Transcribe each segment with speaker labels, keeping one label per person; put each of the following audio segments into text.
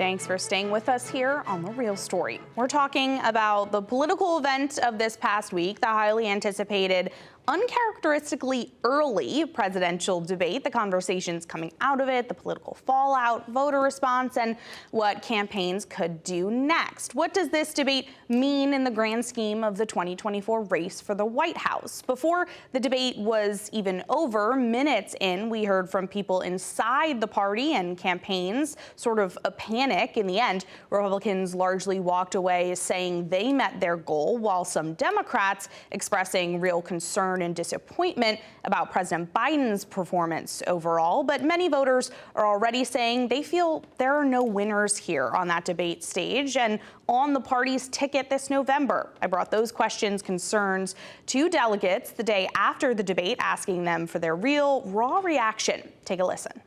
Speaker 1: Thanks for staying with us here on The Real Story. We're talking about the political event of this past week, the highly anticipated, uncharacteristically early presidential debate, the conversations coming out of it, the political fallout, voter response, and what campaigns could do next. What does this debate mean in the grand scheme of the 2024 race for the White House? Before the debate was even over, minutes in, we heard from people inside the party and campaigns, sort of a panic. In the end, Republicans largely walked away saying they met their goal, while some Democrats expressing real concern and disappointment about President Biden's performance overall. But many voters are already saying they feel there are no winners here on that debate stage and on the party's ticket this November. I brought those questions, concerns to delegates the day after the debate, asking them for their real, raw reaction. Take a listen.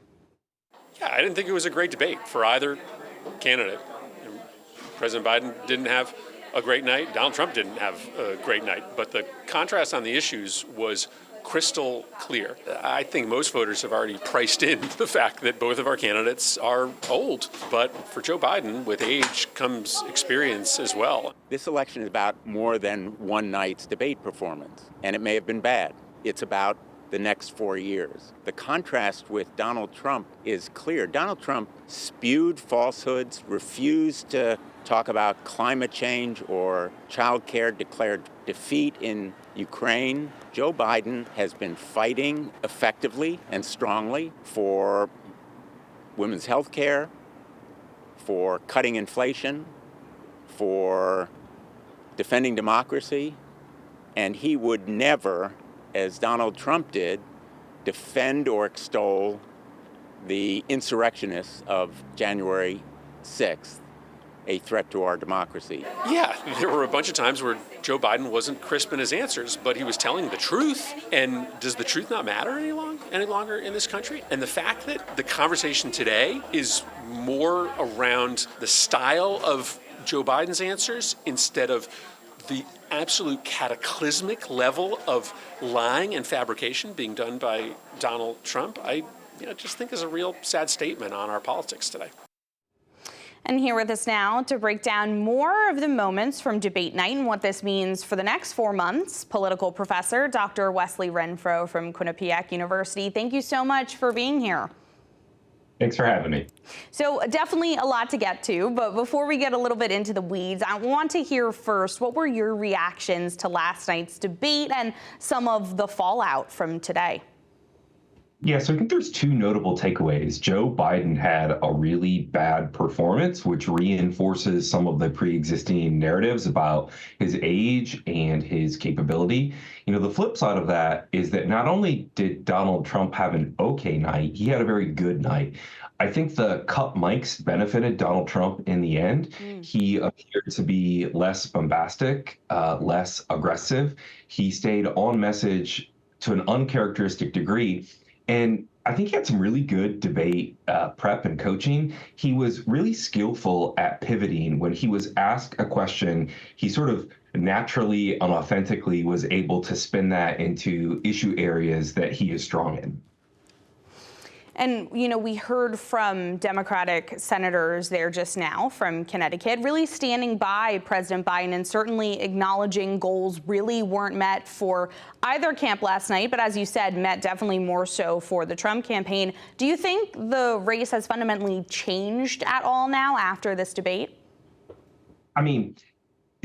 Speaker 2: Yeah, I didn't think it was a great debate for either candidate. President Biden didn't have a great night. Donald Trump didn't have a great night. But the contrast on the issues was crystal clear. I think most voters have already priced in the fact that both of our candidates are old. But for Joe Biden, with age comes experience as well.
Speaker 3: This election is about more than one night's debate performance, and it may have been bad. It's about the next 4 years. The contrast with Donald Trump is clear. Donald Trump spewed falsehoods, refused to talk about climate change or child care, declared defeat in Ukraine. Joe Biden has been fighting effectively and strongly for women's health care, for cutting inflation, for defending democracy, and he would never, as Donald Trump did, defend or extol the insurrectionists of January 6th, a threat to our democracy.
Speaker 2: Yeah, there were a bunch of times where Joe Biden wasn't crisp in his answers, but he was telling the truth. And does the truth not matter any longer in this country? And the fact that the conversation today is more around the style of Joe Biden's answers instead of the absolute cataclysmic level of lying and fabrication being done by Donald Trump, I just think is a real sad statement on our politics today.
Speaker 1: And here with us now to break down more of the moments from debate night and what this means for the next 4 months, political professor Dr. Wesley Renfro from Quinnipiac University. Thank you so much for being here.
Speaker 4: Thanks for having me.
Speaker 1: So definitely a lot to get to, but before we get a little bit into the weeds, I want to hear first, what were your reactions to last night's debate and some of the fallout from today?
Speaker 4: Yeah, so I think there's two notable takeaways. Joe Biden had a really bad performance, which reinforces some of the pre-existing narratives about his age and his capability. The flip side of that is that not only did Donald Trump have an okay night, he had a very good night. I think the cut mics benefited Donald Trump in the end. He appeared to be less bombastic, less aggressive. He stayed on message to an uncharacteristic degree. And I think he had some really good debate prep and coaching. He was really skillful at pivoting. When he was asked a question, he sort of naturally and authentically was able to spin that into issue areas that he is strong in.
Speaker 1: And, we heard from Democratic senators there just now from Connecticut really standing by President Biden and certainly acknowledging goals really weren't met for either camp last night, but as you said, met definitely more so for the Trump campaign. Do you think the race has fundamentally changed at all now after this debate?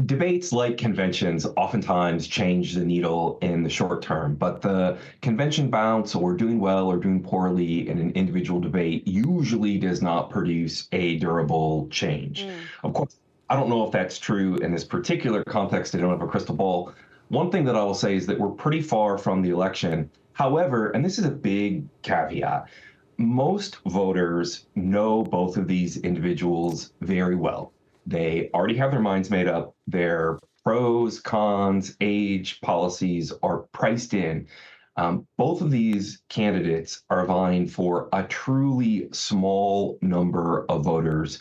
Speaker 4: Debates like conventions oftentimes change the needle in the short term, but the convention bounce or doing well or doing poorly in an individual debate usually does not produce a durable change. Of course, I don't know if that's true in this particular context. I don't have a crystal ball. One thing that I will say is that we're pretty far from the election. However, and this is a big caveat, most voters know both of these individuals very well. They already have their minds made up. Their pros, cons, age, policies are priced in. Both of these candidates are vying for a truly small number of voters.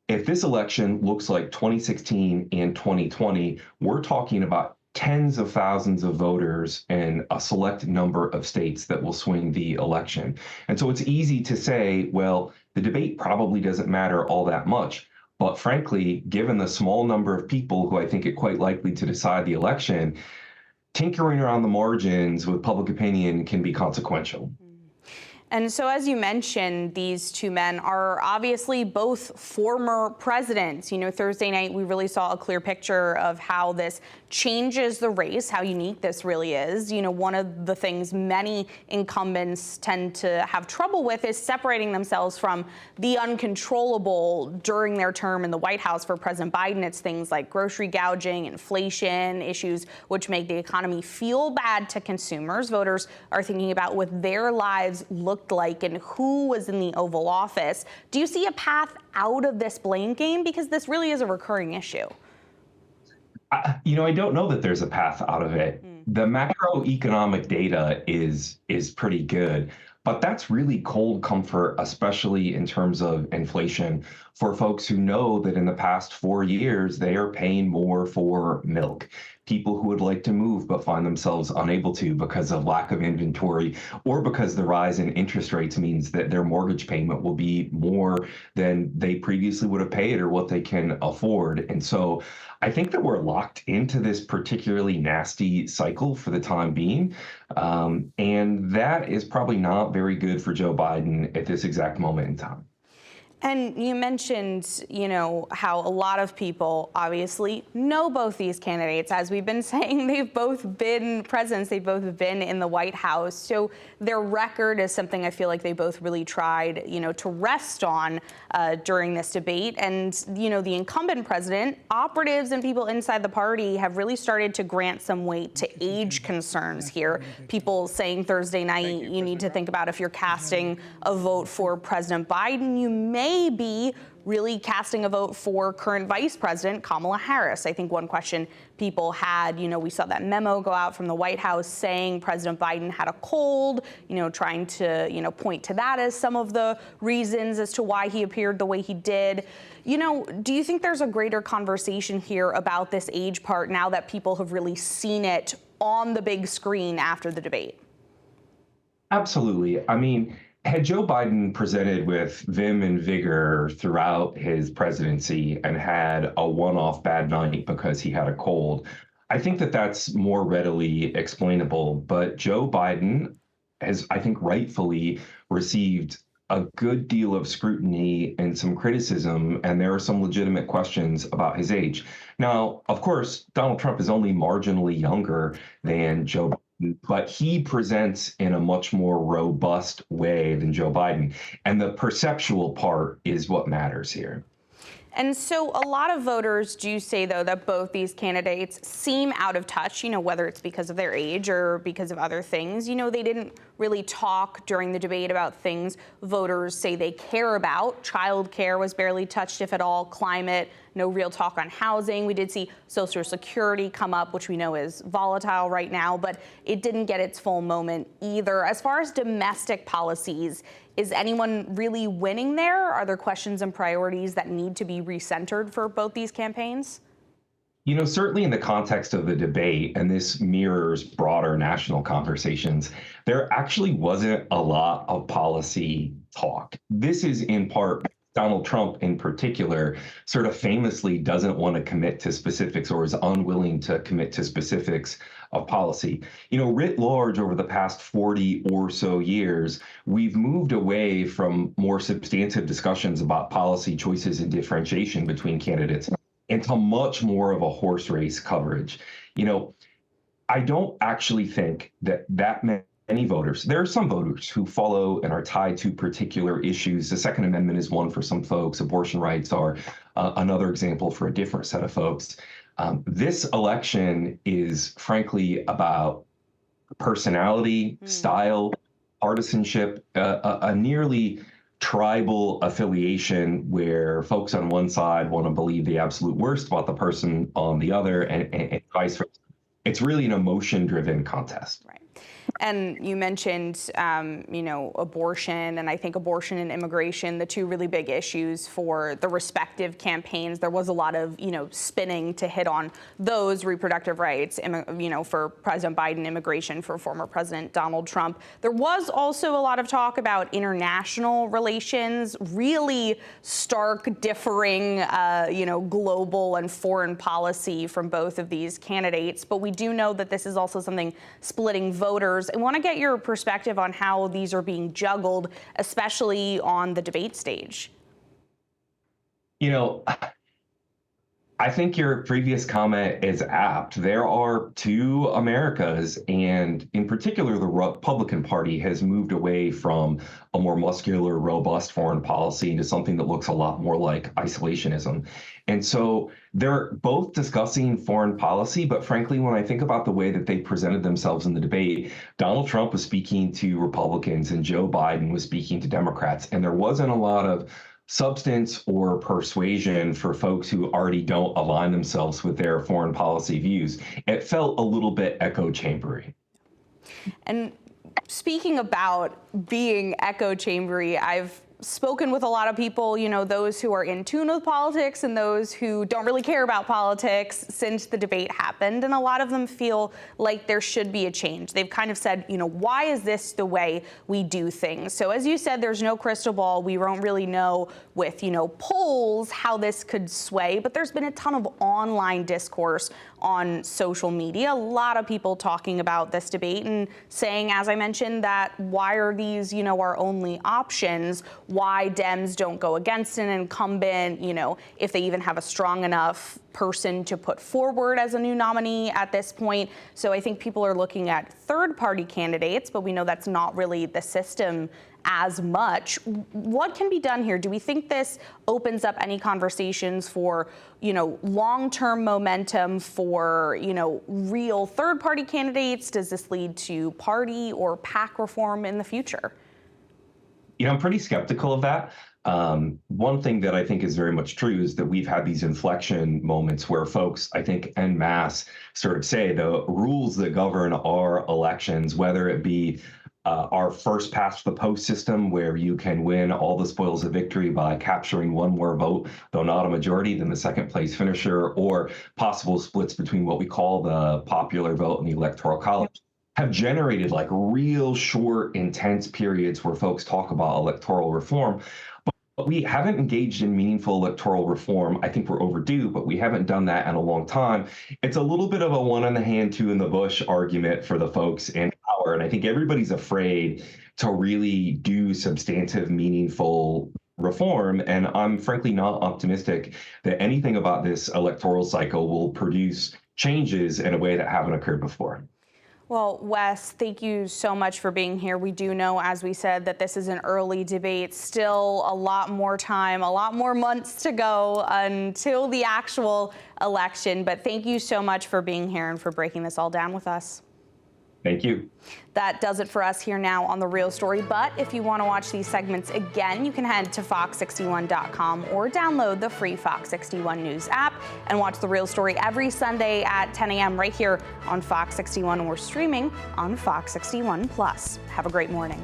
Speaker 4: If this election looks like 2016 and 2020, we're talking about tens of thousands of voters in a select number of states that will swing the election. And so it's easy to say, well, the debate probably doesn't matter all that much. But frankly, given the small number of people who I think it quite likely to decide the election, tinkering around the margins with public opinion can be consequential.
Speaker 1: And so, as you mentioned, these two men are obviously both former presidents. You know, Thursday night, we really saw a clear picture of how this changes the race, how unique this really is. You know, one of the things many incumbents tend to have trouble with is separating themselves from the uncontrollable during their term in the White House. For President Biden, it's things like grocery gouging, inflation, issues which make the economy feel bad to consumers. Voters are thinking about what their lives looked like and who was in the Oval Office. Do you see a path out of this blame game? Because this really is a recurring issue.
Speaker 4: I don't know that there's a path out of it. The macroeconomic data is pretty good, but that's really cold comfort, especially in terms of inflation, for folks who know that in the past 4 years, they are paying more for milk. People who would like to move but find themselves unable to because of lack of inventory, or because the rise in interest rates means that their mortgage payment will be more than they previously would have paid or what they can afford. And so I think that we're locked into this particularly nasty cycle for the time being. And that is probably not very good for Joe Biden at this exact moment in time.
Speaker 1: And you mentioned, how a lot of people obviously know both these candidates. As we've been saying, they've both been presidents. They've both been in the White House. So their record is something I feel like they both really tried, to rest on during this debate. And, the incumbent president, operatives and people inside the party have really started to grant some weight to age concerns here. People saying Thursday night, you need to think about if you're casting a vote for President Biden, you may be really casting a vote for current Vice President Kamala Harris. I think one question people had, we saw that memo go out from the White House saying President Biden had a cold, trying to, point to that as some of the reasons as to why he appeared the way he did. Do you think there's a greater conversation here about this age part now that people have really seen it on the big screen after the debate?
Speaker 4: Absolutely. I mean, had Joe Biden presented with vim and vigor throughout his presidency and had a one-off bad night because he had a cold, I think that that's more readily explainable. But Joe Biden has, I think, rightfully received a good deal of scrutiny and some criticism, and there are some legitimate questions about his age. Now, of course, Donald Trump is only marginally younger than Joe Biden, but he presents in a much more robust way than Joe Biden. And the perceptual part is what matters here.
Speaker 1: And so a lot of voters do say, though, that both these candidates seem out of touch, whether it's because of their age or because of other things. They didn't really talk during the debate about things voters say they care about. Child care was barely touched, if at all. Climate, no real talk on housing. We did see Social Security come up, which we know is volatile right now, but it didn't get its full moment either. As far as domestic policies, is anyone really winning there? Are there questions and priorities that need to be recentered for both these campaigns?
Speaker 4: Certainly in the context of the debate, and this mirrors broader national conversations, there actually wasn't a lot of policy talk. This is in part Donald Trump in particular sort of famously doesn't want to commit to specifics or is unwilling to commit to specifics of policy. Writ large over the past 40 or so years, we've moved away from more substantive discussions about policy choices and differentiation between candidates into much more of a horse race coverage. I don't actually think that many voters, there are some voters who follow and are tied to particular issues. The Second Amendment is one for some folks. Abortion rights are another example for a different set of folks. This election is frankly about personality, style, partisanship, a nearly tribal affiliation where folks on one side want to believe the absolute worst about the person on the other and vice versa. It's really an emotion-driven contest.
Speaker 1: Right. And you mentioned, abortion, and I think abortion and immigration, the two really big issues for the respective campaigns. There was a lot of, spinning to hit on those reproductive rights, for President Biden, immigration for former President Donald Trump. There was also a lot of talk about international relations, really stark differing, global and foreign policy from both of these candidates. But we do know that this is also something splitting voters. I want to get your perspective on how these are being juggled, especially on the debate stage.
Speaker 4: I think your previous comment is apt. There are two Americas, and in particular, the Republican Party has moved away from a more muscular, robust foreign policy into something that looks a lot more like isolationism. And so they're both discussing foreign policy, but frankly, when I think about the way that they presented themselves in the debate, Donald Trump was speaking to Republicans and Joe Biden was speaking to Democrats, and there wasn't a lot of substance or persuasion for folks who already don't align themselves with their foreign policy views. It felt a little bit echo chambery.
Speaker 1: And speaking about being echo chambery, I've spoken with a lot of people, those who are in tune with politics and those who don't really care about politics since the debate happened. And a lot of them feel like there should be a change. They've kind of said, why is this the way we do things? So as you said, there's no crystal ball. We won't really know with, polls how this could sway, but there's been a ton of online discourse on social media. A lot of people talking about this debate and saying, as I mentioned, that why are these, our only options? Why Dems don't go against an incumbent, if they even have a strong enough person to put forward as a new nominee at this point. So I think people are looking at third-party candidates, but we know that's not really the system as much. What can be done here? Do we think this opens up any conversations for, long-term momentum for, real third-party candidates? Does this lead to party or PAC reform in the future?
Speaker 4: I'm pretty skeptical of that. One thing that I think is very much true is that we've had these inflection moments where folks, I think, en masse sort of say the rules that govern our elections, whether it be our first past the post system where you can win all the spoils of victory by capturing one more vote, though not a majority, than the second place finisher, or possible splits between what we call the popular vote and the electoral college, have generated like real short, intense periods where folks talk about electoral reform. But we haven't engaged in meaningful electoral reform. I think we're overdue, but we haven't done that in a long time. It's a little bit of a one in the hand, two in the bush argument for the folks in power. And I think everybody's afraid to really do substantive, meaningful reform. And I'm frankly not optimistic that anything about this electoral cycle will produce changes in a way that haven't occurred before.
Speaker 1: Well, Wes, thank you so much for being here. We do know, as we said, that this is an early debate, still a lot more time, a lot more months to go until the actual election. But thank you so much for being here and for breaking this all down with us.
Speaker 4: Thank you.
Speaker 1: That does it for us here now on The Real Story. But if you want to watch these segments again, you can head to fox61.com or download the free Fox 61 News app and watch The Real Story every Sunday at 10 a.m. right here on Fox 61 or streaming on Fox 61 Plus. Have a great morning.